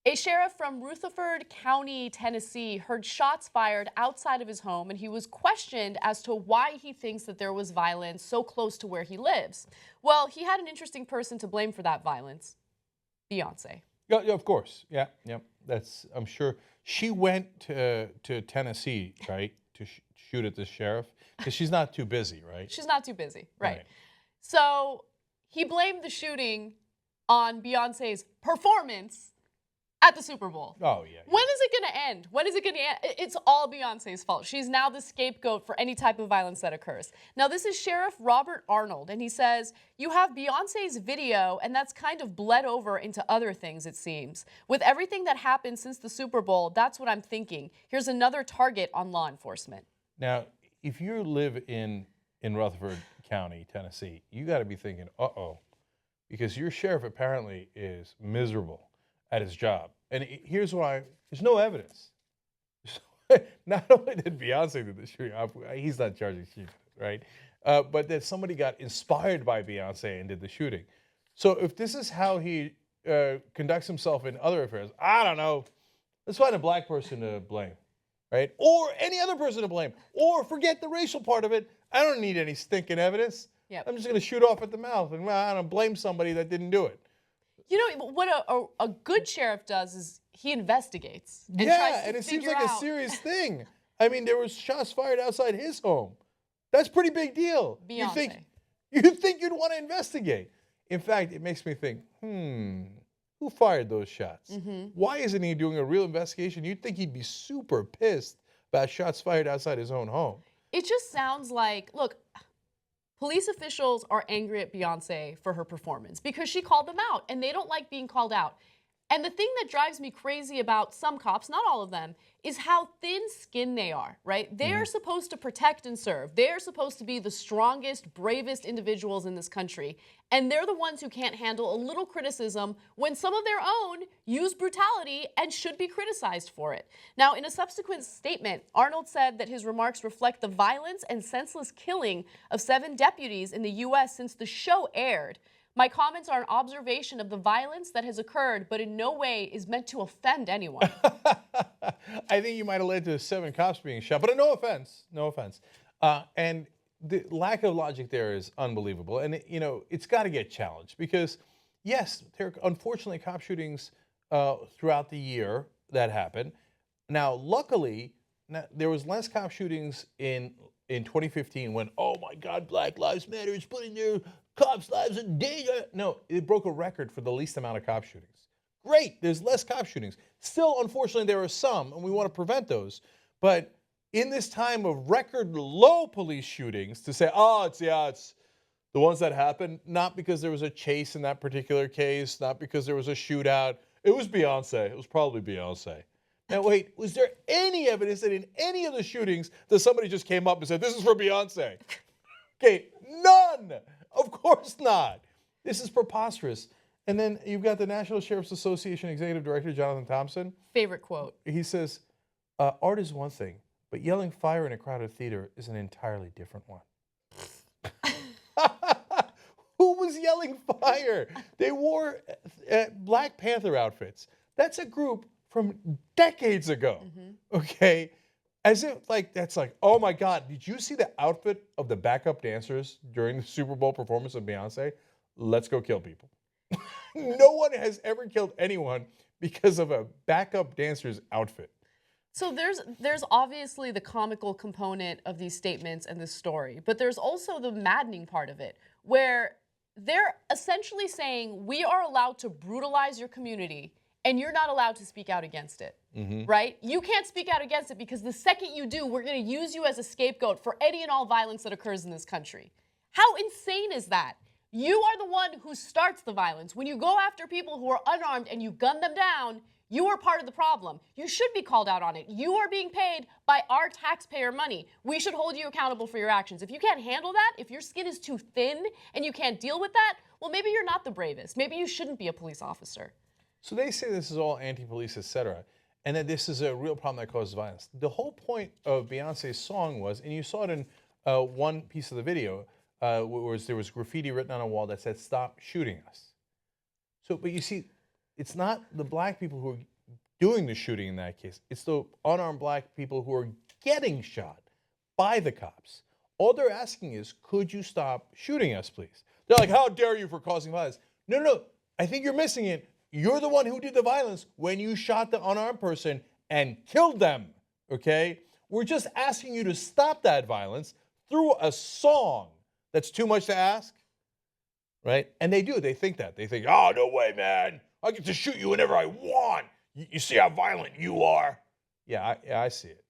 A sheriff from Rutherford County, Tennessee, heard shots fired outside of his home, and he was questioned as to why he thinks that there was violence so close to where he lives. Well, he had an interesting person to blame for that violence: Beyonce. Yeah, yeah, of course. Yeah, yeah. That's, I'm sure she went to Tennessee, right, to shoot at the sheriff because she's not too busy, right? She's not too busy, right? Right. So he blamed the shooting on Beyonce's performance at the Super Bowl. Oh yeah. When is it going to end? When is it going to end? It's all Beyonce's fault. She's now the scapegoat for any type of violence that occurs. Now, this is Sheriff Robert Arnold, and he says, you have Beyonce's video, and that's kind of bled over into other things, it seems. With everything that happened since the Super Bowl, that's what I'm thinking. Here's another target on law enforcement. Now, if you live in Rutherford County, Tennessee, you got to be thinking, uh-oh, because your sheriff apparently is miserable at his job. And here's why: there's no evidence. Not only did Beyonce do the shooting, he's not charging she did it, right? But that somebody got inspired by Beyonce and did the shooting. So if this is how he conducts himself in other affairs, I don't know. Let's find a black person to blame, right? Or any other person to blame. Or forget the racial part of it. I don't need any stinking evidence. Yep. I'm just going to shoot off at the mouth and I don't blame somebody that didn't do it. You know, what a good sheriff does is he investigates. And Yeah, tries to and it seems figure like a out- serious thing. I mean, there was shots fired outside his home. That's a pretty big deal. Beyonce. You'd think you'd want to investigate. In fact, it makes me think, who fired those shots? Why isn't he doing a real investigation? You'd think he'd be super pissed about shots fired outside his own home. It just sounds like, look, police officials are angry at Beyonce for her performance because she called them out, and they don't like being called out. And the thing that drives me crazy about some cops, not all of them, is how thin-skinned they are, right? They're supposed to protect and serve. They're supposed to be the strongest, bravest individuals in this country. And they're the ones who can't handle a little criticism when some of their own use brutality and should be criticized for it. Now, in a subsequent statement, Arnold said that his remarks reflect the violence and senseless killing of 7 deputies in the U.S. since the show aired. My comments are an observation of the violence that has occurred, but in no way is meant to offend anyone. I think you might have led to 7 cops being shot, but no offense, no offense. And the lack of logic there is unbelievable. And, it's got to get challenged because, yes, there are unfortunately cop shootings throughout the year that happen. Now, luckily, there was less cop shootings in 2015 when, oh my God, Black Lives Matter is putting their cops' lives in danger. No, it broke a record for the least amount of cop shootings. Great, there's less cop shootings. Still, unfortunately, there are some, and we want to prevent those. But in this time of record low police shootings, to say, it's the ones that happened, not because there was a chase in that particular case, not because there was a shootout. It was Beyonce. It was probably Beyonce. Now, wait, was there any evidence that in any of the shootings that somebody just came up and said, this is for Beyonce? Okay, none. Of course not. This is preposterous. And then you've got the National Sheriff's Association Executive Director, Jonathan Thompson. Favorite quote. He says, art is one thing, but yelling fire in a crowded theater is an entirely different one. Who was yelling fire? They wore Black Panther outfits. That's a group from decades ago, okay? As if that's oh my God, did you see the outfit of the backup dancers during the Super Bowl performance of Beyonce? Let's go kill people. No one has ever killed anyone because of a backup dancer's outfit. So there's obviously the comical component of these statements and this story, but there's also the maddening part of it, where they're essentially saying we are allowed to brutalize your community and you're not allowed to speak out against it, right? You can't speak out against it because the second you do, we're going to use you as a scapegoat for any and all violence that occurs in this country. How insane is that? You are the one who starts the violence. When you go after people who are unarmed and you gun them down, you are part of the problem. You should be called out on it. You are being paid by our taxpayer money. We should hold you accountable for your actions. If you can't handle that, if your skin is too thin and you can't deal with that, well, maybe you're not the bravest. Maybe you shouldn't be a police officer. So they say this is all anti-police, etc., and that this is a real problem that causes violence. The whole point of Beyonce's song was, and you saw it in one piece of the video, there was graffiti written on a wall that said, "Stop shooting us." So, but you see, it's not the black people who are doing the shooting in that case. It's the unarmed black people who are getting shot by the cops. All they're asking is, could you stop shooting us, please? They're like, how dare you for causing violence? No, no, no. I think you're missing it. You're the one who did the violence when you shot the unarmed person and killed them, okay? We're just asking you to stop that violence through a song. That's too much to ask, right? And they do. They think that. They think, oh, no way, man. I get to shoot you whenever I want. You see how violent you are? Yeah, I see it.